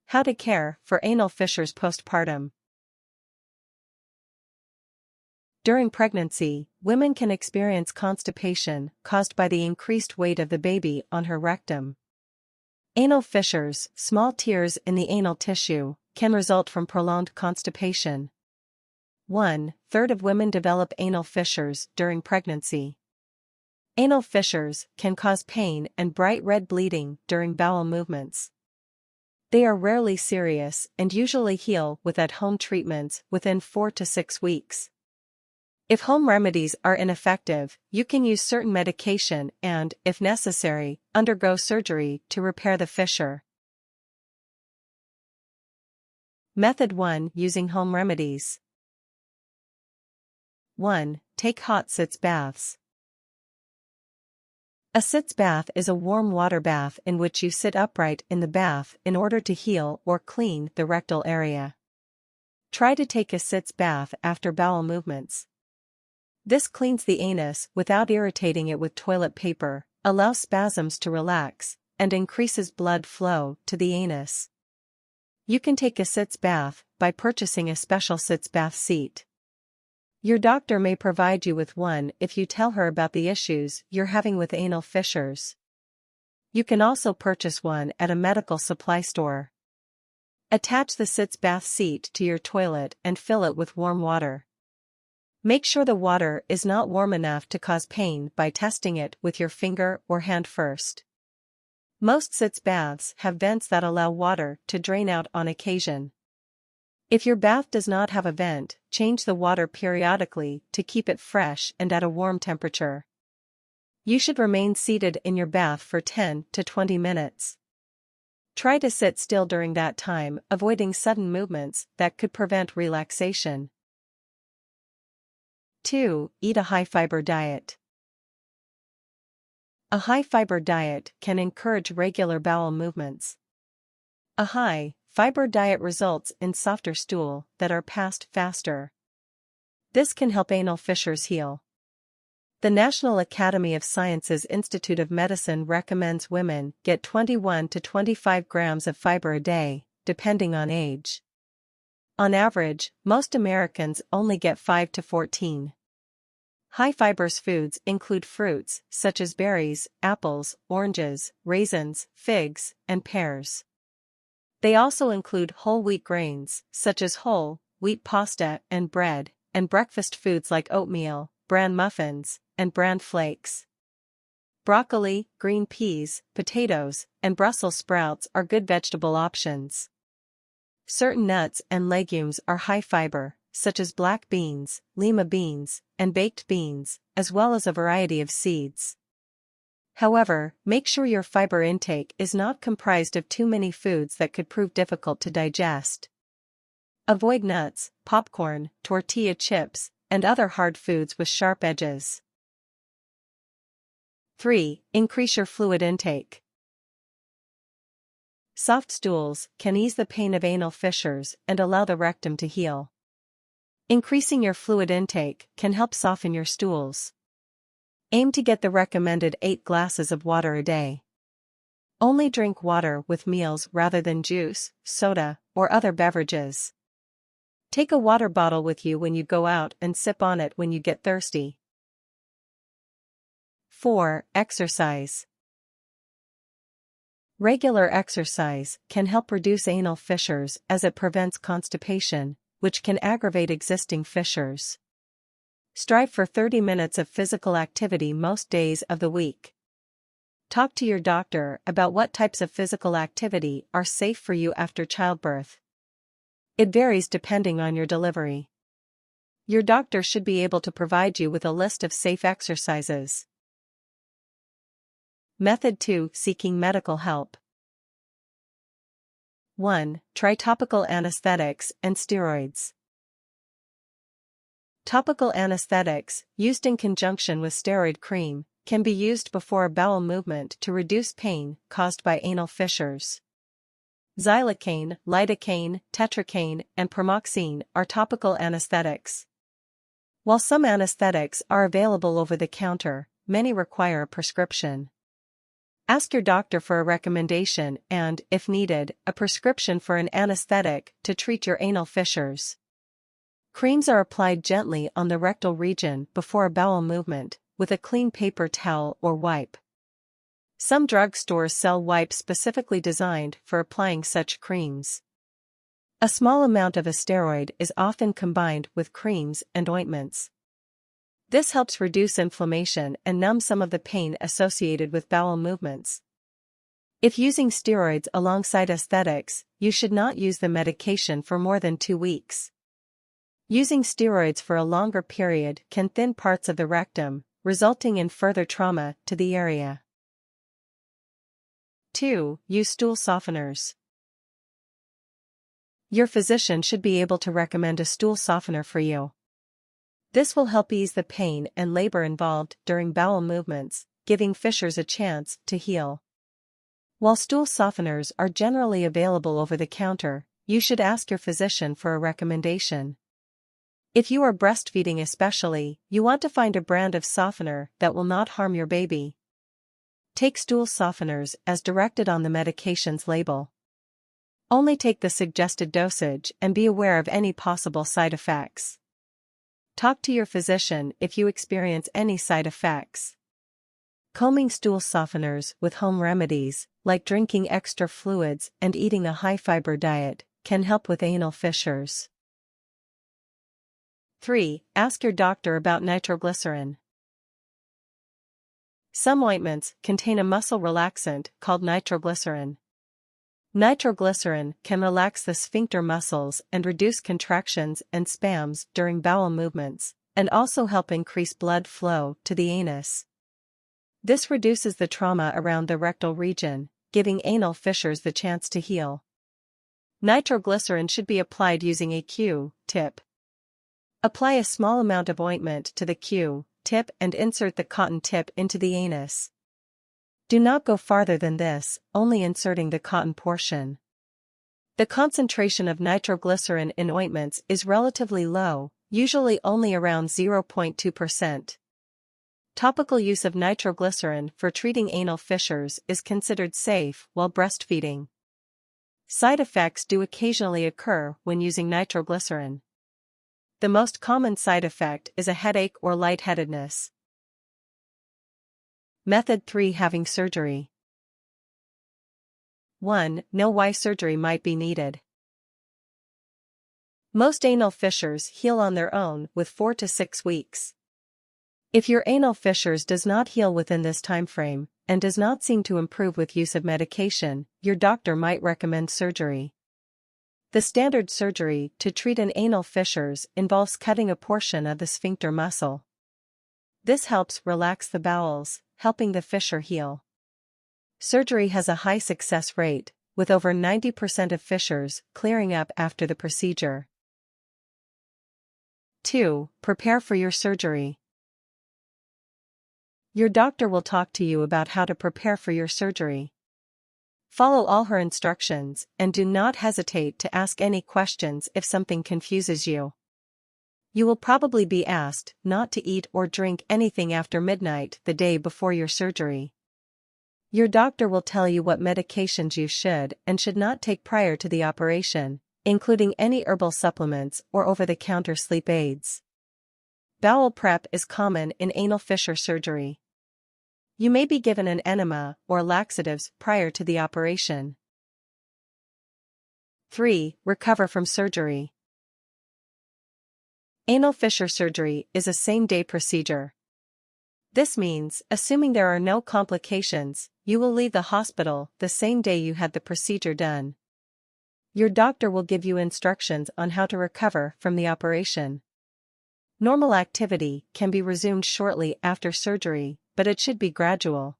How to care for anal fissures postpartum. During pregnancy, women can experience constipation caused by the increased weight of the baby on her rectum. Anal fissures, small tears in the anal tissue, can result from prolonged constipation. 1/3 of women develop anal fissures during pregnancy. Anal fissures can cause pain and bright red bleeding during bowel movements. They are rarely serious and usually heal with at-home treatments within 4 to 6 weeks. If home remedies are ineffective, you can use certain medication and, if necessary, undergo surgery to repair the fissure. Method 1. Using home remedies. 1. Take hot Sitz baths. A Sitz bath is a warm water bath in which you sit upright in the bath in order to heal or clean the rectal area. Try to take a Sitz bath after bowel movements. This cleans the anus without irritating it with toilet paper, allows spasms to relax, and increases blood flow to the anus. You can take a Sitz bath by purchasing a special Sitz bath seat. Your doctor may provide you with one if you tell her about the issues you're having with anal fissures. You can also purchase one at a medical supply store. Attach the Sitz bath seat to your toilet and fill it with warm water. Make sure the water is not warm enough to cause pain by testing it with your finger or hand first. Most Sitz baths have vents that allow water to drain out on occasion. If your bath does not have a vent, change the water periodically to keep it fresh and at a warm temperature. You should remain seated in your bath for 10 to 20 minutes. Try to sit still during that time, avoiding sudden movements that could prevent relaxation. 2. Eat a high-fiber diet. A high-fiber diet can encourage regular bowel movements. A high-fiber diet results in softer stool that are passed faster. This can help anal fissures heal. The National Academy of Sciences Institute of Medicine recommends women get 21 to 25 grams of fiber a day, depending on age. On average, most Americans only get 5 to 14. High-fiber foods include fruits, such as berries, apples, oranges, raisins, figs, and pears. They also include whole wheat grains, such as whole wheat pasta and bread, and breakfast foods like oatmeal, bran muffins, and bran flakes. Broccoli, green peas, potatoes, and Brussels sprouts are good vegetable options. Certain nuts and legumes are high fiber, such as black beans, lima beans, and baked beans, as well as a variety of seeds. However, make sure your fiber intake is not comprised of too many foods that could prove difficult to digest. Avoid nuts, popcorn, tortilla chips, and other hard foods with sharp edges. 3. Increase your fluid intake. Soft stools can ease the pain of anal fissures and allow the rectum to heal. Increasing your fluid intake can help soften your stools. Aim to get the recommended 8 glasses of water a day. Only drink water with meals rather than juice, soda, or other beverages. Take a water bottle with you when you go out and sip on it when you get thirsty. 4. Exercise. Regular exercise can help reduce anal fissures as it prevents constipation, which can aggravate existing fissures. Strive for 30 minutes of physical activity most days of the week. Talk to your doctor about what types of physical activity are safe for you after childbirth. It varies depending on your delivery. Your doctor should be able to provide you with a list of safe exercises. Method 2. Seeking medical help. 1. Try topical anesthetics and steroids. Topical anesthetics, used in conjunction with steroid cream, can be used before a bowel movement to reduce pain caused by anal fissures. Xylocaine, lidocaine, tetracaine, and pramoxine are topical anesthetics. While some anesthetics are available over the counter, many require a prescription. Ask your doctor for a recommendation and, if needed, a prescription for an anesthetic to treat your anal fissures. Creams are applied gently on the rectal region before a bowel movement, with a clean paper towel or wipe. Some drugstores sell wipes specifically designed for applying such creams. A small amount of a steroid is often combined with creams and ointments. This helps reduce inflammation and numb some of the pain associated with bowel movements. If using steroids alongside anesthetics, you should not use the medication for more than 2 weeks. Using steroids for a longer period can thin parts of the rectum, resulting in further trauma to the area. 2. Use stool softeners. Your physician should be able to recommend a stool softener for you. This will help ease the pain and labor involved during bowel movements, giving fissures a chance to heal. While stool softeners are generally available over the counter, you should ask your physician for a recommendation. If you are breastfeeding especially, you want to find a brand of softener that will not harm your baby. Take stool softeners as directed on the medication's label. Only take the suggested dosage and be aware of any possible side effects. Talk to your physician if you experience any side effects. Combing stool softeners with home remedies, like drinking extra fluids and eating a high-fiber diet, can help with anal fissures. 3. Ask your doctor about nitroglycerin. Some ointments contain a muscle relaxant called nitroglycerin. Nitroglycerin can relax the sphincter muscles and reduce contractions and spasms during bowel movements, and also help increase blood flow to the anus. This reduces the trauma around the rectal region, giving anal fissures the chance to heal. Nitroglycerin should be applied using a Q-tip. Apply a small amount of ointment to the Q-tip and insert the cotton tip into the anus. Do not go farther than this, only inserting the cotton portion. The concentration of nitroglycerin in ointments is relatively low, usually only around 0.2%. Topical use of nitroglycerin for treating anal fissures is considered safe while breastfeeding. Side effects do occasionally occur when using nitroglycerin. The most common side effect is a headache or lightheadedness. Method 3. Having surgery. 1. Know why surgery might be needed. Most anal fissures heal on their own with 4 to 6 weeks. If your anal fissures does not heal within this time frame, and does not seem to improve with use of medication, your doctor might recommend surgery. The standard surgery to treat an anal fissures involves cutting a portion of the sphincter muscle. This helps relax the bowels, helping the fissure heal. Surgery has a high success rate, with over 90% of fissures clearing up after the procedure. 2. Prepare for your surgery. Your doctor will talk to you about how to prepare for your surgery. Follow all her instructions and do not hesitate to ask any questions if something confuses you. You will probably be asked not to eat or drink anything after midnight the day before your surgery. Your doctor will tell you what medications you should and should not take prior to the operation, including any herbal supplements or over-the-counter sleep aids. Bowel prep is common in anal fissure surgery. You may be given an enema or laxatives prior to the operation. 3. Recover from surgery. Anal fissure surgery is a same-day procedure. This means, assuming there are no complications, you will leave the hospital the same day you had the procedure done. Your doctor will give you instructions on how to recover from the operation. Normal activity can be resumed shortly after surgery, but it should be gradual.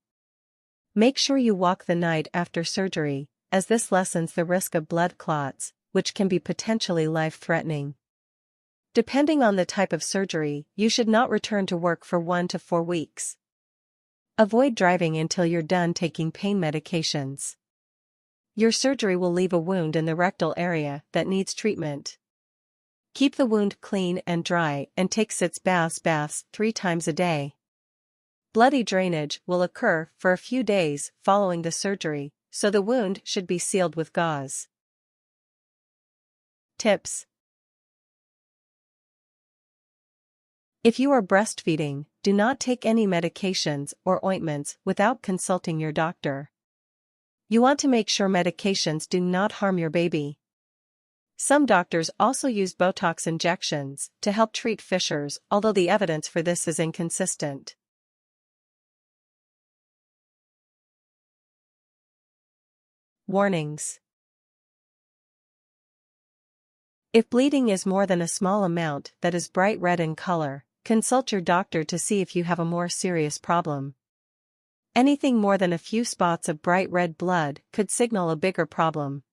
Make sure you walk the night after surgery, as this lessens the risk of blood clots, which can be potentially life-threatening. Depending on the type of surgery, you should not return to work for 1 to 4 weeks. Avoid driving until you're done taking pain medications. Your surgery will leave a wound in the rectal area that needs treatment. Keep the wound clean and dry and take Sitz Baths 3 times a day. Bloody drainage will occur for a few days following the surgery, so the wound should be sealed with gauze. Tips. If you are breastfeeding, do not take any medications or ointments without consulting your doctor. You want to make sure medications do not harm your baby. Some doctors also use Botox injections to help treat fissures, although the evidence for this is inconsistent. Warnings. If bleeding is more than a small amount that is bright red in color, consult your doctor to see if you have a more serious problem. Anything more than a few spots of bright red blood could signal a bigger problem.